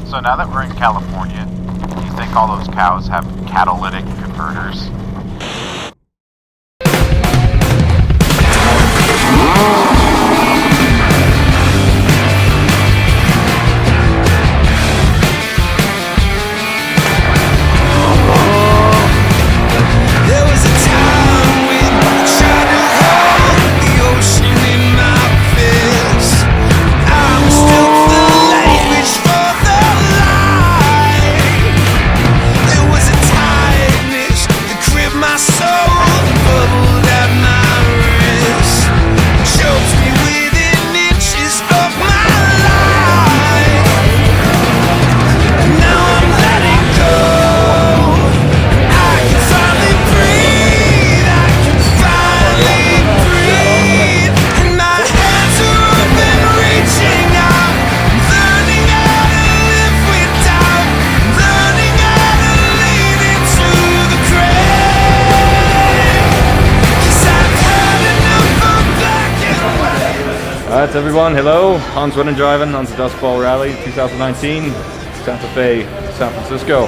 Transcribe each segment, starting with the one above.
So now that we're in California, do you think all those cows have catalytic converters? Alright everyone, hello. Hans running driving on the Dustball Rally 2019, Santa Fe, San Francisco.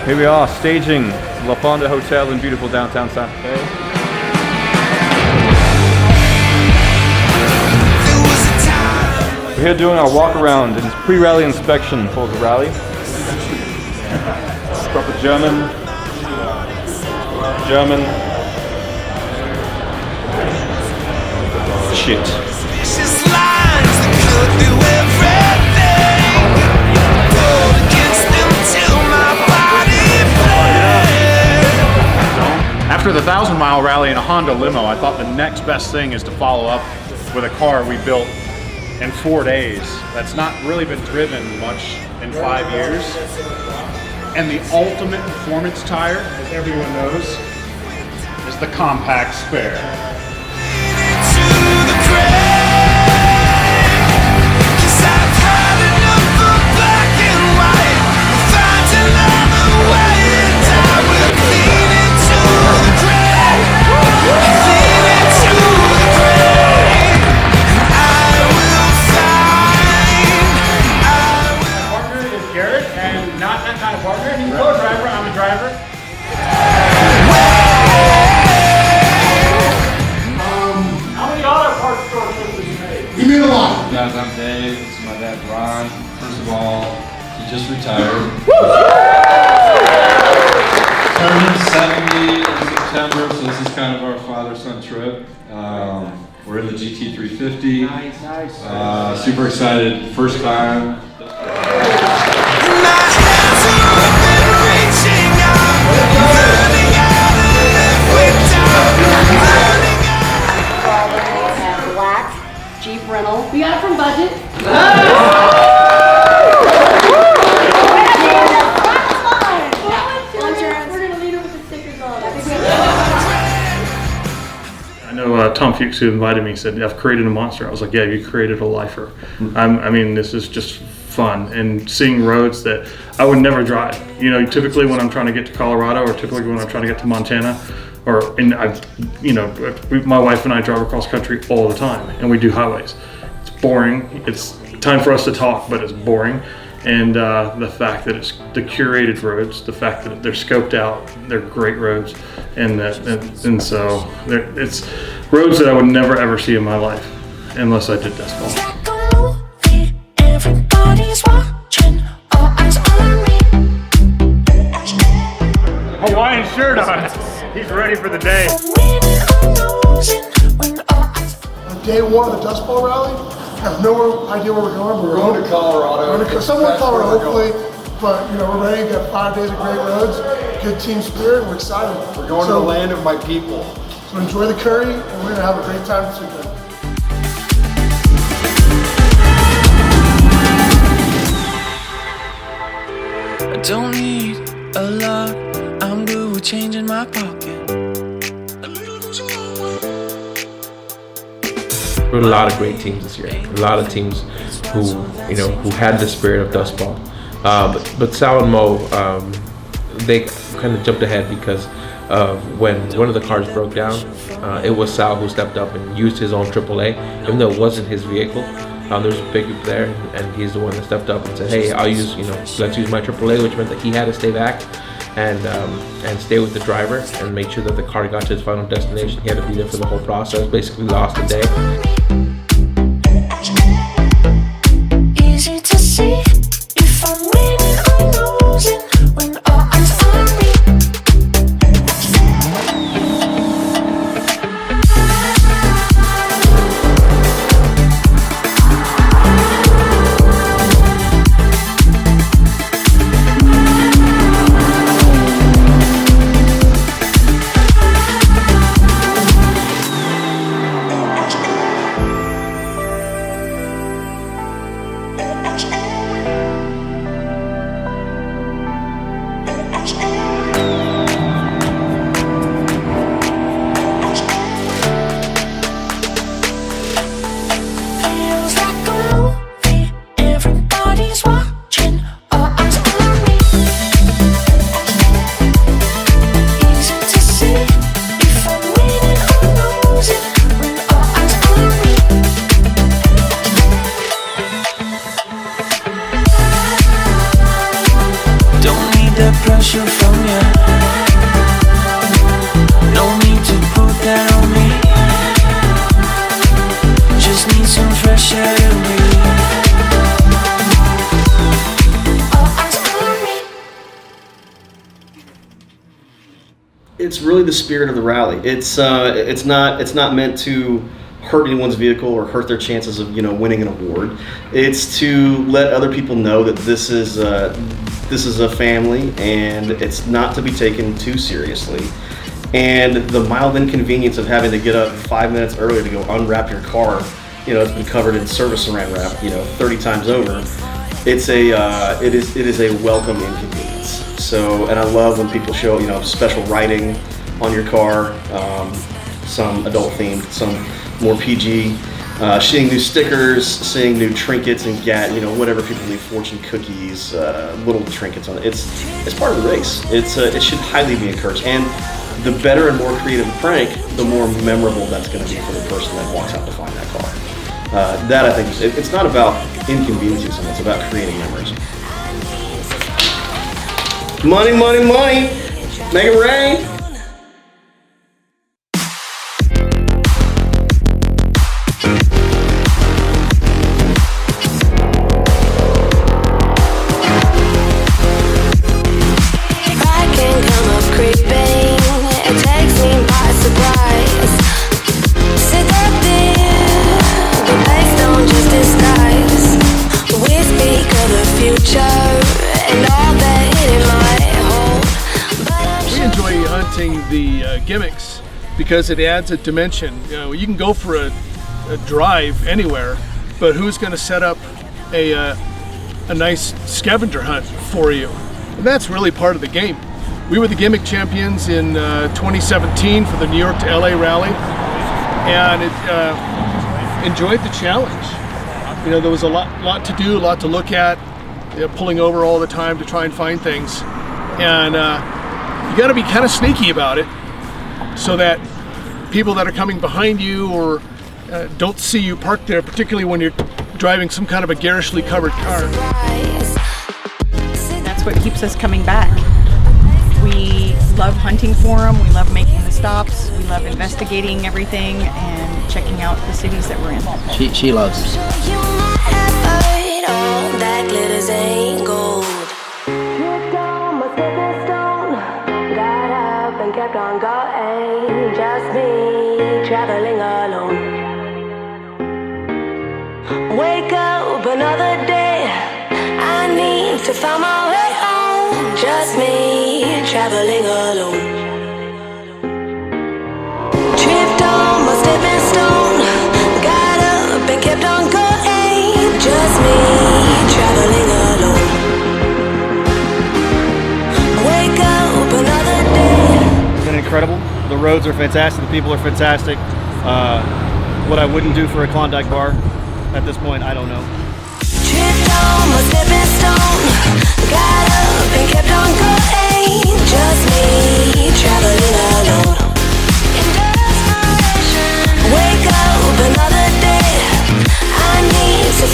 Here we are staging La Fonda Hotel in beautiful downtown Santa Fe. We're here doing our walk around and pre-rally inspection for the rally. Proper German. Shit. After the 1,000-mile rally in a Honda limo, I thought the next best thing is to follow up with a car we built in 4 days. That's not really been driven much in 5 years. And the ultimate performance tire, as everyone knows, is the compact spare. Guys, I'm Dave. This is my dad, Ron. First of all, he just retired. Turned 70 in September, so this is kind of our father-son trip. We're in the GT350. Nice. Super excited. First time. Jeep rental. We got it from Budget. We're gonna leave it with the stickers on. I know Tom Fuchs, who invited me, said, "I've created a monster." I was like, "Yeah, you created a lifer." I mean, this is just fun, and seeing roads that I would never drive. You know, typically when I'm trying to get to Colorado, or typically when I'm trying to get to Montana, my wife and I drive across country all the time, and we do highways. It's boring. It's time for us to talk, but it's boring. And the fact that it's the curated roads, the fact that they're scoped out, they're great roads, and so it's roads that I would never ever see in my life unless I did Dustball. Hawaiian shirt on. He's ready for the day. Day one of the Dustball Rally. I have no idea where we're going. We're going to Colorado. Somewhere in Colorado, hopefully. But you know, we're ready. We've got 5 days of great roads, good team spirit, and we're excited. We're going to the land of my people. So enjoy the curry, and we're gonna have a great time this weekend. I don't need a lot. I'm good with change in my pocket. There were a lot of great teams this year. A lot of teams who had the spirit of Dustball. But Sal and Mo, they kind of jumped ahead because when one of the cars broke down, it was Sal who stepped up and used his own AAA, even though it wasn't his vehicle. There's a big group there, and he's the one that stepped up and said, "Hey, I'll use, let's use my AAA," which meant that he had to stay back and stay with the driver and make sure that the car got to its final destination. He had to be there for the whole process. Basically, lost a day. Easy to see if I'm winning or losing when all eyes on me. Feels like a movie, everybody's watching, all eyes on me. Easy to see if I'm winning or losing when all eyes on me. Don't need the pressure from you. No need to put that on me. Just need some fresh air to breathe. All eyes on me. It's really the spirit of the rally. It's not meant to hurt anyone's vehicle or hurt their chances of winning an award. It's to let other people know that this is a family and it's not to be taken too seriously. And the mild inconvenience of having to get up 5 minutes earlier to go unwrap your car, it's been covered in service saran wrap, 30 times over. It is a welcome inconvenience. So, and I love when people show, special writing on your car, some adult themed, some more PG, seeing new stickers, seeing new trinkets and whatever people leave, fortune cookies, little trinkets on it. It's part of the race. It should highly be encouraged. And the better and more creative the prank, the more memorable that's going to be for the person that walks out to find that car. That I think it's not about inconveniencing someone, it's about creating memories. Money, money, money, make it rain. The gimmicks because it adds a dimension. You can go for a drive anywhere, but who's going to set up a nice scavenger hunt for you? And that's really part of the game. We were the gimmick champions in 2017 for the New York to LA rally, and enjoyed the challenge. There was a lot to do, a lot to look at, pulling over all the time to try and find things, and you got to be kind of sneaky about it so that people that are coming behind you or don't see you parked there, particularly when you're driving some kind of a garishly covered car. That's what keeps us coming back. We love hunting for them, we love making the stops, we love investigating everything and checking out the cities that we're in. She loves it. That glitters ain't gold. Kept on going, just me traveling alone. Wake up another day, I need to find my way home. Just me traveling alone. Tripped on my stepping stone, got up and kept on going. Just me traveling alone. Wake up another day. Incredible. The roads are fantastic. The people are fantastic. What I wouldn't do for a Klondike bar at this point, I don't know. Tripped on my stepping stone, got up and kept on going. Just me traveling alone. In desperation, wake up another day. I need to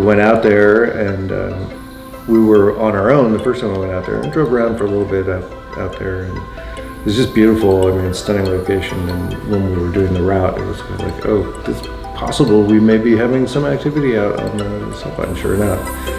we went out there and we were on our own the first time I went out there, and drove around for a little bit out there, and it was just beautiful. I mean, stunning location. And when we were doing the route, it was kind of like, oh, it's possible we may be having some activity out on the South Side. And sure enough.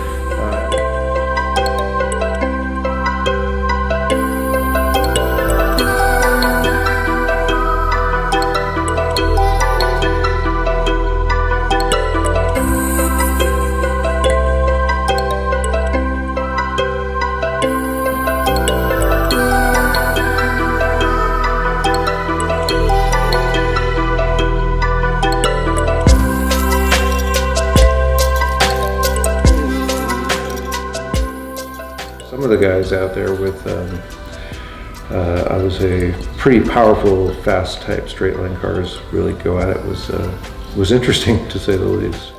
Some of the guys out there with, I would say, pretty powerful, fast type straight line cars really go at it was interesting to say the least.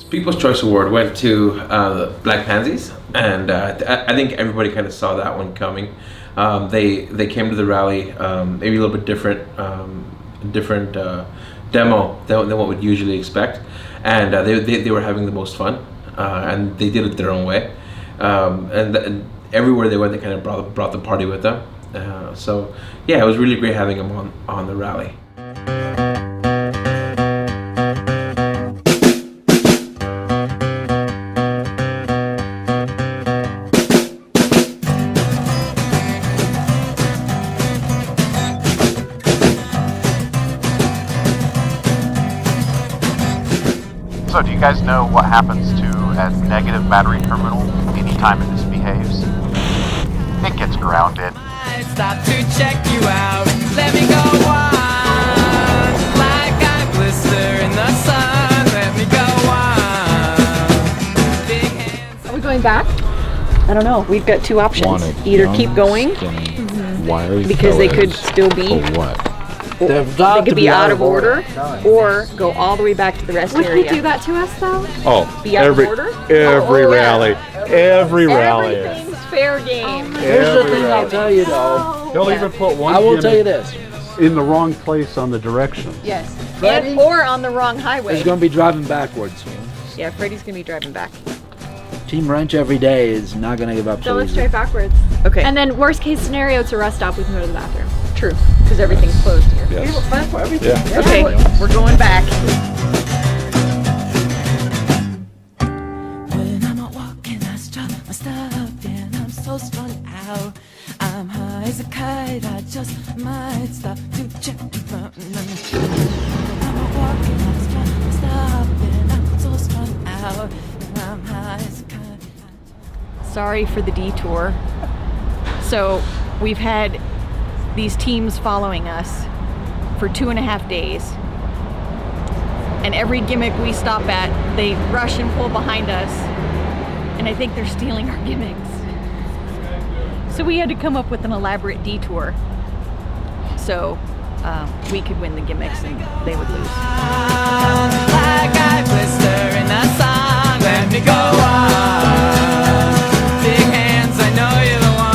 People's Choice Award went to the Black Pansies, and I think everybody kind of saw that one coming. They came to the rally maybe a little bit different demo than what we'd usually expect, and they were having the most fun, and they did it their own way. And everywhere they went, they kind of brought the party with them. So yeah, it was really great having them on the rally. So do you guys know what happens to a negative battery terminal anytime it misbehaves? It gets grounded. Stop to check you out. Let me go on. Like I blister in the sun. Let me go on. Big hands. Are we going back? I don't know. We've got two options. Either keep going because they could still be they could be out of order, or go all the way back to the rest area. Would he do that to us though? Oh, Be out of order? Every rally. Everything's fair game. Here's the thing I'll tell you though. They'll even put one. I will tell you this. In the wrong place on the directions. Yes. Freddie? Or on the wrong highway. He's going to be driving backwards. Yeah, Freddie's going to be driving back. Team Wrench every day is not going to give up So so let's easy. drive backwards. Okay. And then worst case scenario, it's a rest stop. We can go to the bathroom. True, because everything's closed here. Yes. Yeah. Okay, we're going back. When I'm out walking, I strut my stuff and I'm so strung out. I'm high as a kite, I just might stop to check. When I'm out walking, I strut my stuff and I'm so strung out. And I'm high as a kite. Sorry for the detour. So we've had these teams following us for 2.5 days. And every gimmick we stop at, they rush and pull behind us. And I think they're stealing our gimmicks. So we had to come up with an elaborate detour so we could win the gimmicks and they would lose. Like I blister in the sun, let me go on. Big hands, I know you're the one.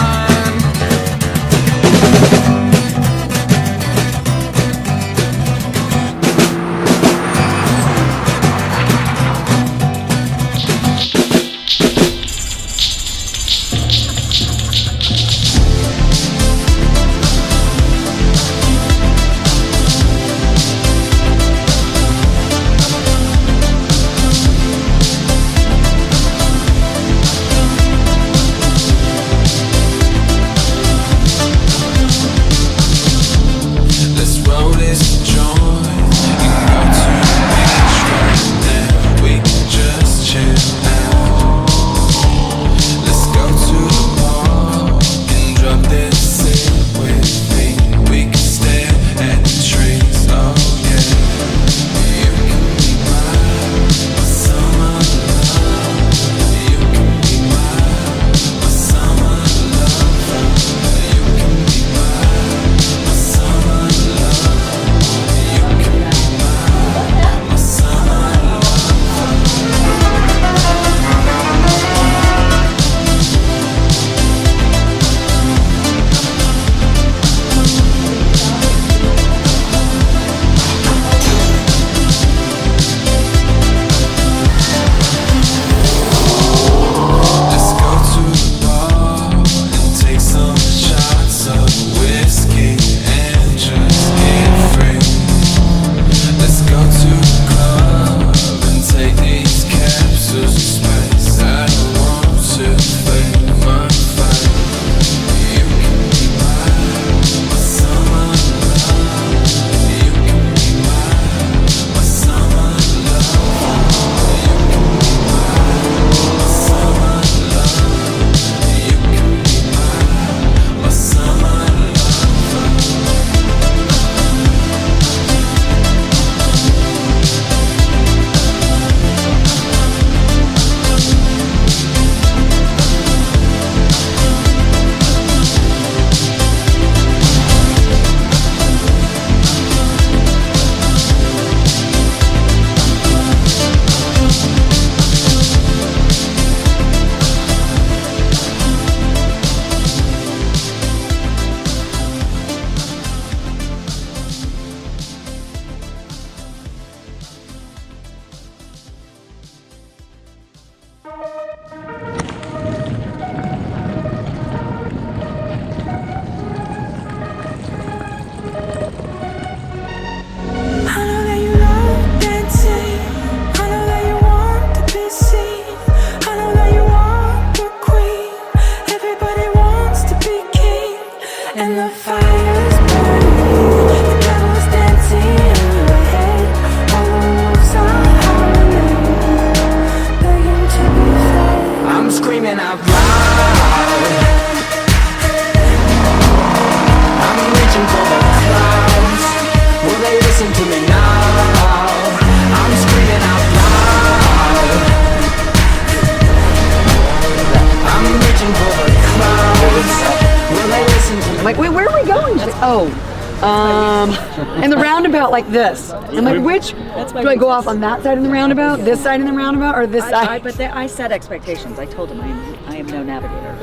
in the roundabout like this. I'm like, which? Do I go off on that side in the roundabout, this side in the roundabout, or this side? But I set expectations. I told him I am no navigator.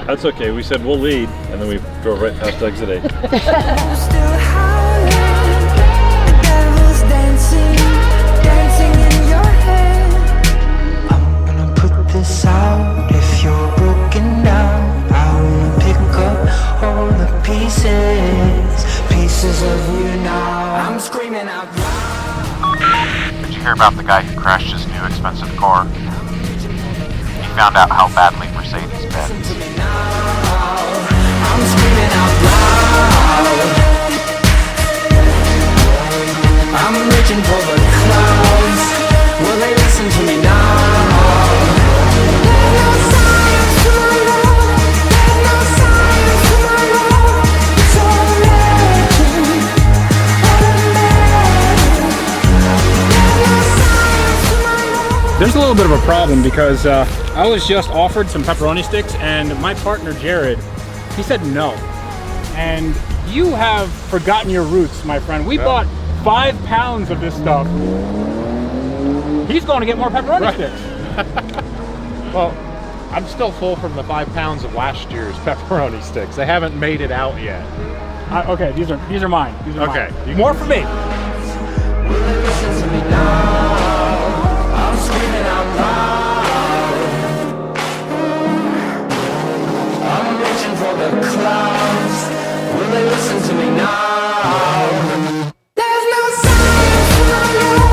That's okay. We said we'll lead, and then we drove right past exit 8. Dancing in your head. I'm gonna put this out. If you're broken down, I wanna pick up all the pieces of you now. I'm screaming out loud. Did you hear about the guy who crashed his new expensive car? He found out how badly Mercedes bends. I'm screaming out loud. I'm reaching for the clouds. Will they listen to me now? There's no science to my love. There's no science to my love. It's all legend. There's a little bit of a problem because I was just offered some pepperoni sticks, and my partner Jared, he said no. And you have forgotten your roots, my friend. We bought 5 pounds of this stuff. He's going to get more pepperoni sticks. Well, I'm still full from the 5 pounds of last year's pepperoni sticks. They haven't made it out yet. Okay, these are mine. These are okay. Mine. More for me. Listen to me now. I'm screaming out loud. I'm reaching for the clouds. Will they listen to me now? There's no science to my love.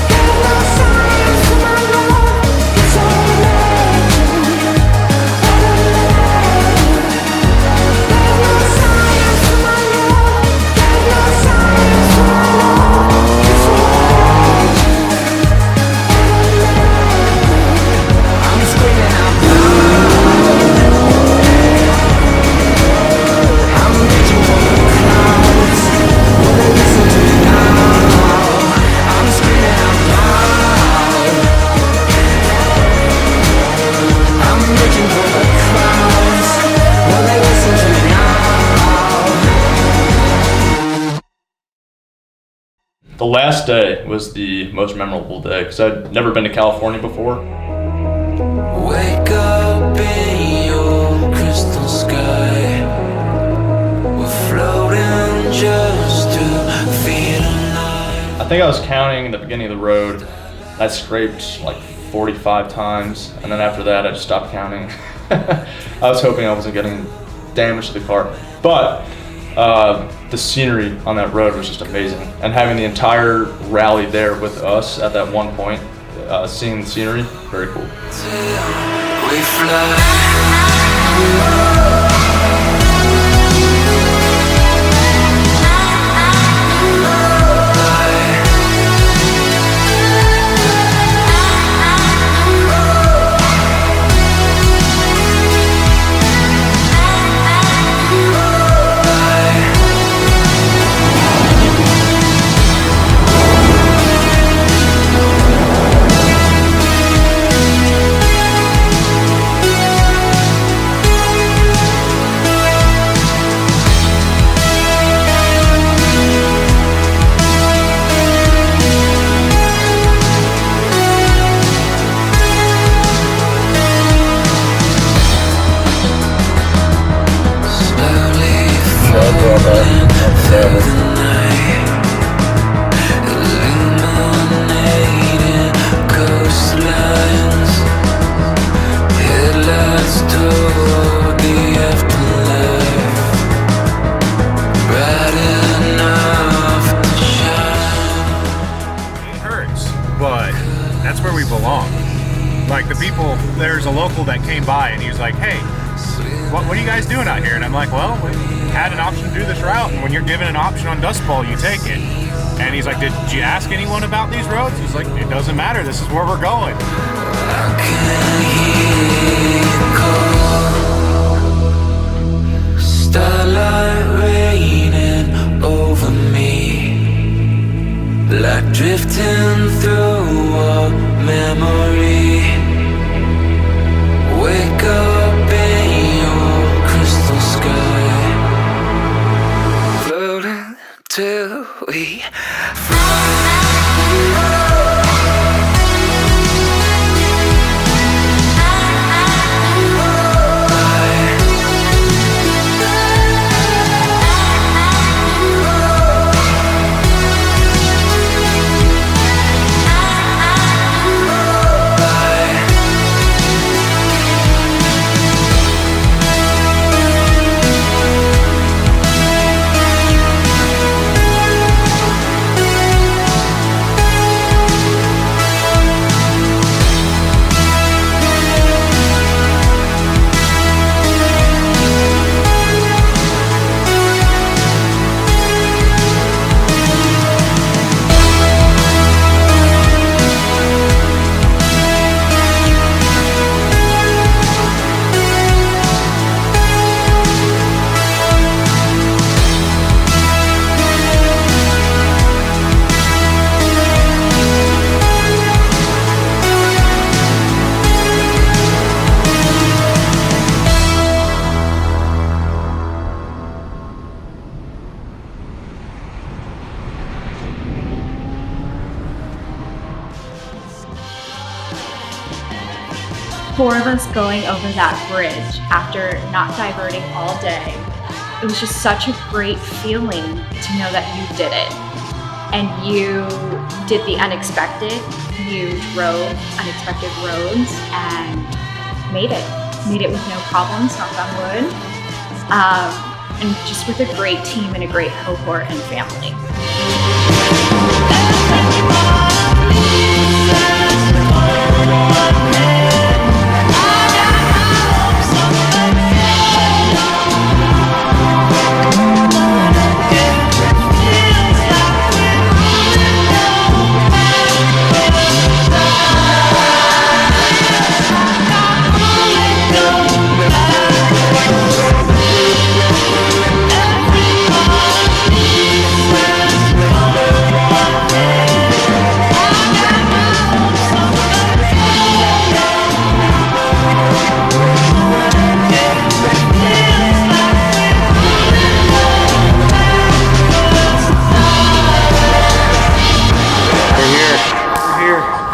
There's no science to my love. It's all legend. There's no science to my love. There's no science to my love. It's all legend. I'm screaming out loud. I'm reaching for the clouds. Will they listen to me now? I'm screaming out loud. I'm reaching for the clouds. Will they listen to me now? The last day was the most memorable day because I'd never been to California before. Wake up in your crystal sky. We're floating just to feel alive. I think I was counting at the beginning of the road. I scraped like 45 times, and then after that I just stopped counting. I was hoping I wasn't getting damage to the car. But the scenery on that road was just amazing. And having the entire rally there with us at that one point, seeing the scenery, very cool. We fly. That's where we belong. Like the people, there's a local that came by and he was like, hey, what are you guys doing out here? And I'm like, well, we had an option to do this route, and when you're given an option on Dustball, you take it. And he's like, did you ask anyone about these roads? He's like, it doesn't matter, this is where we're going. Starlight raining over me, like drifting through a memory. Wake up in your crystal sky. four of us going over that bridge after not diverting all day, it was just such a great feeling to know that you did it. And you did the unexpected. You drove unexpected roads and made it. Made it with no problems, knock on wood. And just with a great team and a great cohort and family.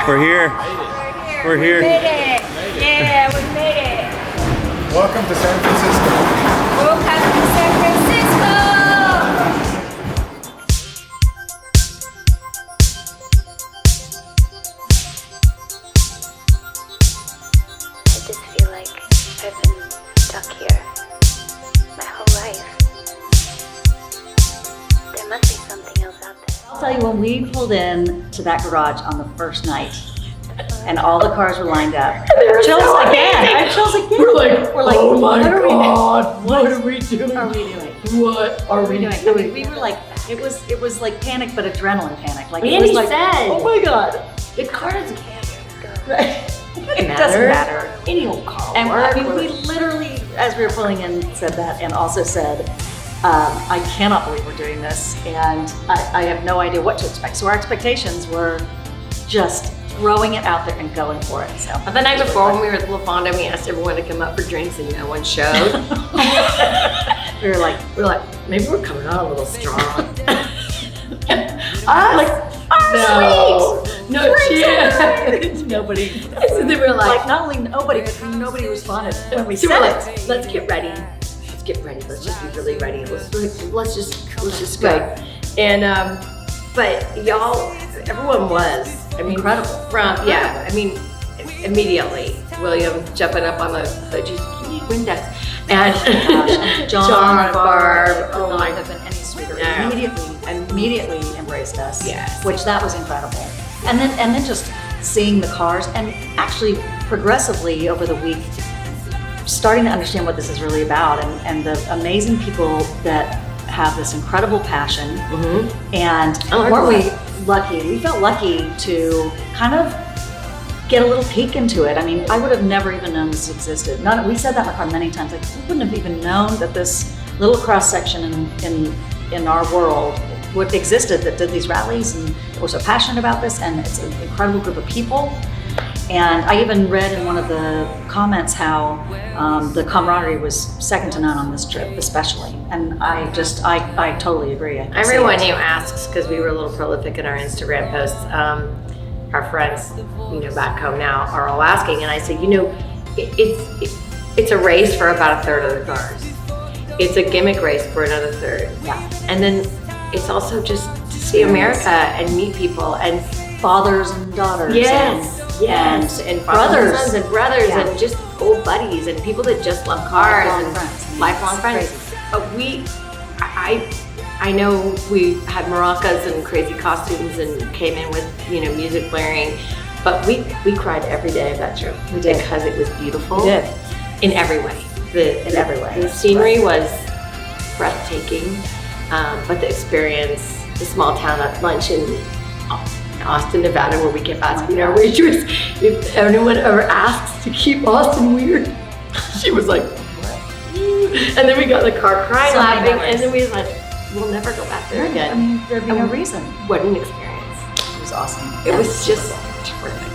We're here. We're here. We made it. Yeah, we made it. Welcome to San Francisco. Welcome to San Francisco. I just feel like I've been stuck here my whole life. There must be something else out there. I'll tell you, when we pulled in to that garage on the first night, and all the cars were lined up. Chills again. I have chills again. We're like, oh my what are we God, doing? what are we doing? What are we doing? What are we I mean, doing? we were like, it was like panic, but adrenaline panic. Like it Randy was like, said, oh my God. the car doesn't Right. It doesn't matter. Any old car. And I mean, we literally, as we were pulling in, said that, and also said, I cannot believe we're doing this, and I have no idea what to expect. So our expectations were just throwing it out there and going for it. So the night before, when we were at La Fonda, we asked everyone to come up for drinks, and no one showed. we were like, maybe we're coming out a little strong. no chance. Nobody. So they were like, not only nobody responded when we so said we're it. like, let's get ready. Let's get ready. Let's just be really ready. Let's just go. And but y'all, everyone was. I mean, incredible. I mean, immediately, William jumping up on the hood. You need Windex. And John and Barb oh could my not have been any sweeter. No. Immediately embraced us. Yes. Which that was incredible. And then just seeing the cars and actually progressively over the week starting to understand what this is really about and the amazing people that have this incredible passion. And weren't we lucky? We felt lucky to kind of get a little peek into it. I mean, I would have never even known this existed. We said that in the car many times. Like, we wouldn't have even known that this little cross section in our world existed that did these rallies and were so passionate about this. And it's an incredible group of people. And I even read in one of the comments how the camaraderie was second to none on this trip, especially. And I totally agree. Everyone who asks, because we were a little prolific in our Instagram posts, our friends, back home now are all asking, and I say, it's a race for about a third of the cars. It's a gimmick race for another third. Yeah. And then it's also just to see America and meet people and fathers and daughters. Yes. And brothers and sons and brothers and just old buddies and people that just love cars lifelong friends. But I know we had maracas and crazy costumes and came in with music blaring, but we cried every day of that trip. We did because it was beautiful. We did in every way. In every way. The scenery was breathtaking, but the experience, the small town at lunch in Austin, Nevada, where we kept asking our waitress if anyone ever asks to keep Austin weird. She was like, what? And then we got in the car crying, laughing, and then we was like, we'll never go back there again. I mean, there'd be no reason. What an experience. It was awesome. It was just terrific.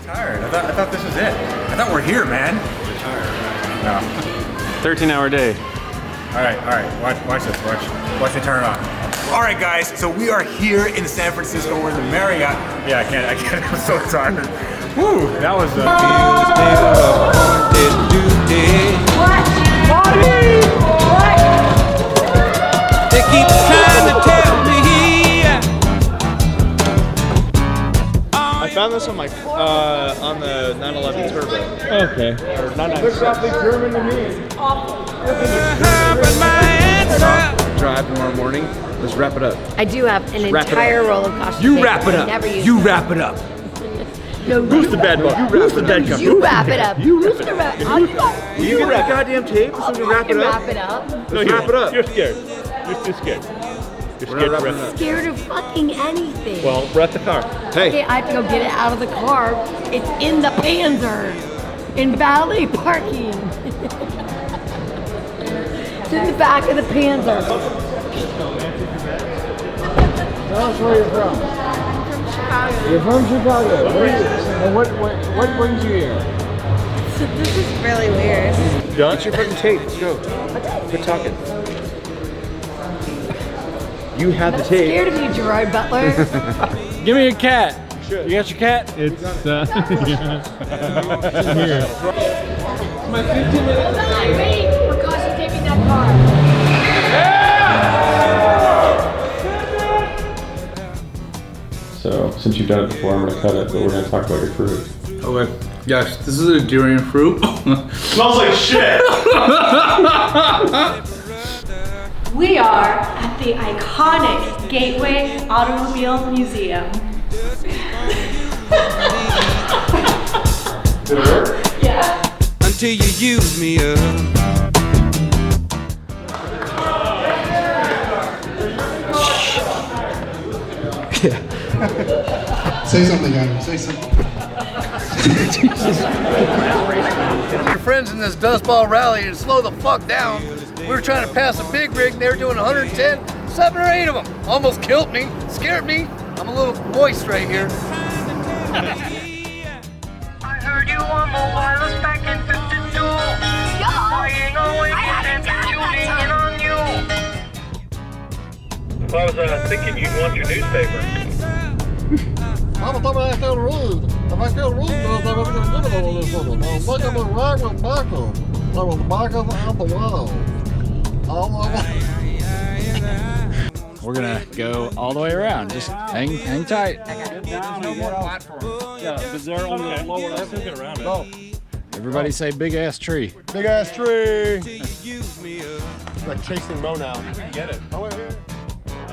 Tired. I thought this was it. I thought we're here, man. No. 13-hour day. All right. Watch this. Watch me turn it on. All right, guys. So we are here in San Francisco. We're in the Marriott. Yeah, I can't. I'm so tired. Woo! That was. They keep trying to tell me. I found this on my on the 911 Turbo. Okay. Or 996. German to me. Drive tomorrow morning. Let's wrap it up. I do have an Wrap it entire up. roll of caution You tape. wrap it I up. never use You it. wrap it up. No, Who's the bad boy? Who's the bad guy? You wrap it up. You Who's the wrap? You get that goddamn tape so we can wrap it up. Wrap it up. Let's wrap it up. You're scared. You're too scared. You're We're not scared. wrapping it up. Scared of fucking anything. Well, we're at the car. Hey. Okay, I have to go get it out of the car. It's in the Panzer, in valet parking. It's in the back of the Panzer. Tell us where you're from. You're from Chicago. And what brings you here? This is really weird. Done? Get your fucking tape. Let's go. Quit talking. You have the tape. Scared of you, Gerard Butler. Give me a cat. You got your cat? It's here. My 15 minutes. Hold on, wait. We're caution taping that car. So, since you've done it before, I'm gonna cut it, but we're gonna talk about your fruit. Okay. Yes, this is a durian fruit. Smells like shit! We are at the iconic Gateway Automobile Museum. Did it work? Yeah. Until you use me up. Say something, Adam. Say something. Your friends in this Dustball rally to slow the fuck down. We were trying to pass a big rig and they were doing 110, 7 or 8 of them. Almost killed me, scared me. I'm a little moist right here. I heard you on the wireless back in 52. Flying away and tuning in on you. If I was thinking you'd want your newspaper. I'm a I can read. If I can read, then I'm going to get all this one. I'm looking at the right with Michael. I was Michael on the wall. We're gonna go all the way around. Just hang tight. Everybody say big ass tree. Big ass tree. Like chasing Mo now. Get it.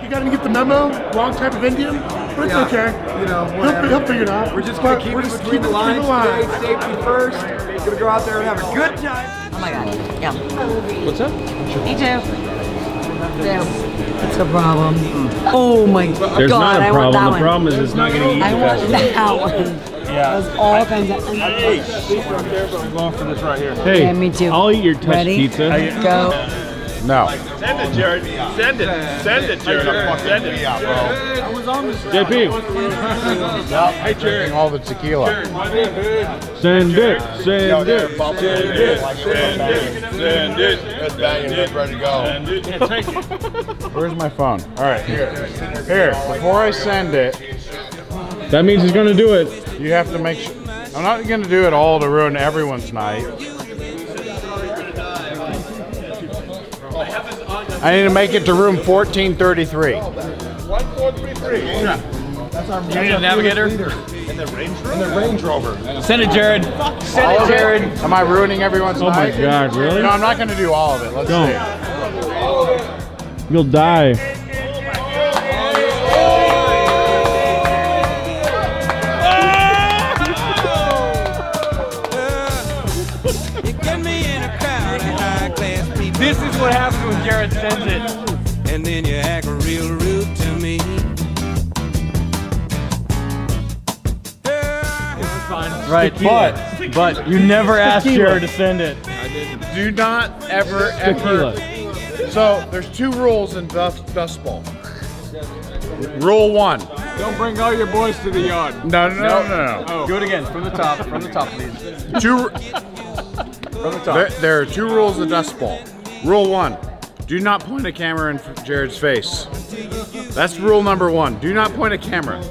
You gotta get the memo. Wrong type of Indian. But it's okay. You know, He'll figure it out. We're just gonna keep it between the lines. Today, safety first. We're gonna go out there and have a good time. Oh my God. Yeah. What's up? Me too. That's a problem. Oh my God. There's not a I want problem. that The one. problem is it's not getting eaten I want fast. that one. Yeah. There's all kinds of. Hey, I'm going for this right here. Hey, Yeah, me too. I'll eat your touch Ready? pizza. Go. No. Send it, Jared. Send it. Send it, Jared. Send it. I was on this. JP. Hey, Jared. All the tequila. Send it. Send it. Send it. That's banging. That's ready to go. Yeah, take it. Where's my phone? All right, here. Before I send it, That means he's gonna do it. you have to make sure. I'm not gonna do it all to ruin everyone's night. I need to make it to room 1433. 1433. Yeah. That's our. You need a navigator? In the Range Rover? In the Range Rover. Send it, Jared. Send it, Jared. Am I ruining everyone's Oh my night? God, really? No, I'm not gonna do all of it. Let's Don't. see. You'll die. This is what happens when Jared sends it. And then you act real rude to me. Right, but you never asked Jared to send it. Do not ever. So there's 2 rules in Dustball. Rule 1. Don't bring all your boys to the yard. No. Oh. Do it again from the top, please. From the top. There are 2 rules of Dustball. Rule 1, do not point a camera in Jared's face. That's rule number 1. Do not point a camera.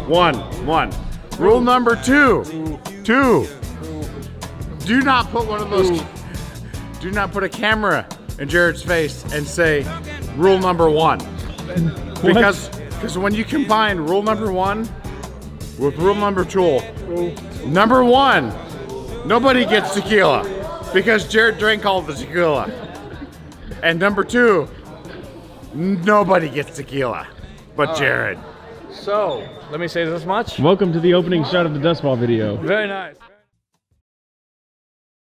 One. Rule number 2. Do not put one of those. Do not put a camera in Jared's face and say rule number 1. Because when you combine rule number 1 with rule number 2, number 1, nobody gets tequila because Jared drank all the tequila. And number 2, nobody gets tequila but Jared. So, let me say this much. Welcome to the opening shot of the Dustball video. Very nice.